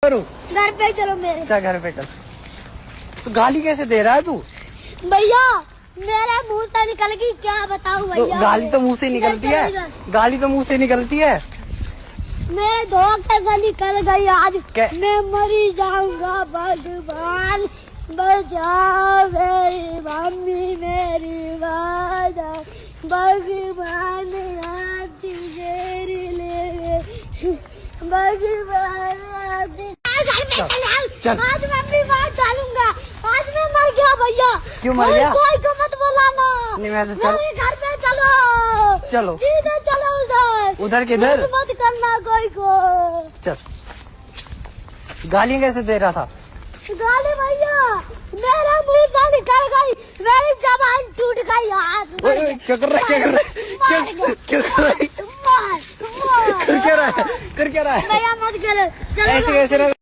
करूँ? घर पे चलो मेरे। चल घर पे चल। तो गाली कैसे दे रहा है तू? भैया मेरे मुंह से निकल गई, क्या बताऊं भैया। गाली तो मुंह से निकलती है, गाली तो मुंह से निकलती है। मेरे धोखे से निकल गई आज। मैं मरी जाऊंगा, भगवान बचाओ मेरी मम्मी मेरी वादा, भगवान आती तेरी ले, भगवान आती। आज मम्मी मार डालूंगा, आज मैं मर गया भैया। क्यों मर गया? कोई को मत बुलाना। नहीं मैं तो चल। घर पे चलो चलो सीधे चलो उधर। उधर किधर? मत करना कोई को। चल। गालियाँ कैसे दे रहा था? गाली भैया मेरा मुंह से निकल गई, मेरी जबान टूट गई आज। क्या कर रहा है? क्या कर रहा है? मार कर क्या रहा है? भैया मत करो। ऐसे कैसे